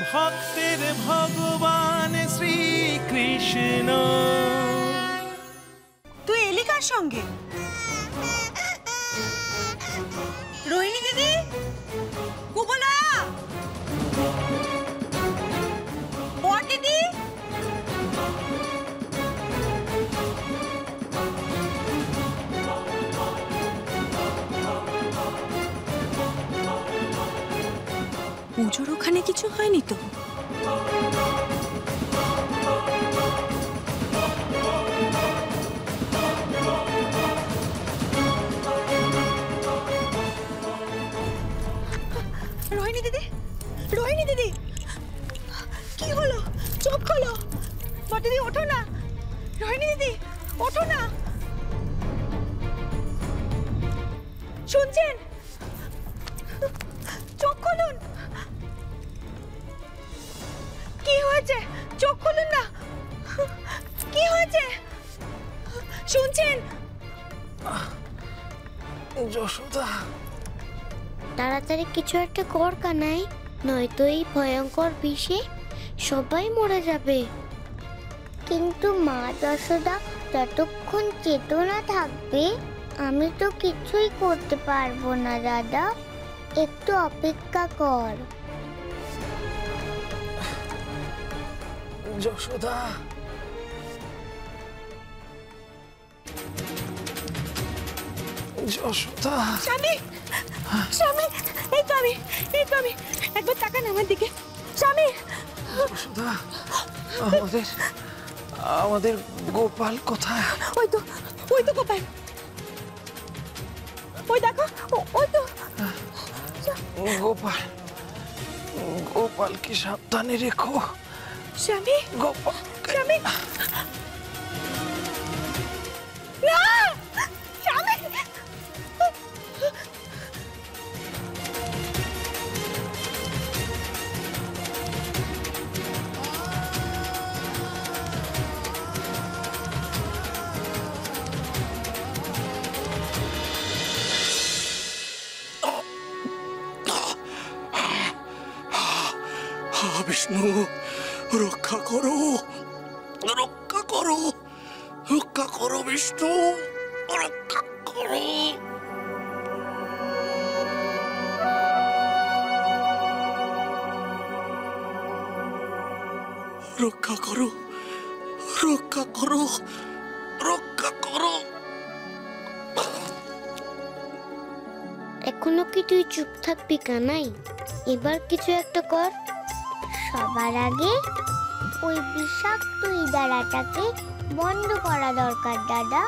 ভক্তের ভগবান শ্রীকৃষ্ণ। তুই এলি কার সঙ্গে? রোহিণী দিদি, কুবলা, বর দিদি, পুজোর ওখানে কিছু হয়নি তো? রোহিণী দিদি, রোহিণী দিদি, কি হলো? চোখ খোলো। বর দিদি ওঠো না। রোহিণী দিদি ওঠো না। শুনছেন? চোখ খুলুন। কি হয়েছে? চোখ খুলুন না। কি হয়েছে? শুনছেন? যশোদা, তাড়াতাড়ি কিছু একটা কর কানাই, নয়তো এই ভয়ঙ্কর বিষে সবাই মরে যাবে। কিন্তু মা যশোদা যতক্ষণ চেতনা থাকবে আমি তো কিছুই করতে পারবো না দাদা, একটু অপেক্ষা কর। যশোদা, যশোদা। স্বামী, স্বামী, এই তো আমি, এই তো আমি। একবার তাকান আমার দিকে। স্বামী, যশোদা, আমাদের আমাদের গোপাল কোথায়? ওই তো, ওই তো গোপাল। ওই দেখো, ওই তো গোপাল। গোপালকে সাবধানে রেখো। স্বামী, গোপাল, স্বামী, না, স্বামী। বিষ্ণু, রক্ষা করো, রক্ষা করো, রক্ষা করো বিষ্ণু, রক্ষা করো। রক্ষা করো, রক্ষা করো, রক্ষা করো। এখনো কি তুই চুপ থাকবি কানাই? এবার কিছু একটা কর। সবার আগে ওই বিষাক্ত ইঁদারাটাকে বন্ধ করা দরকার দাদা।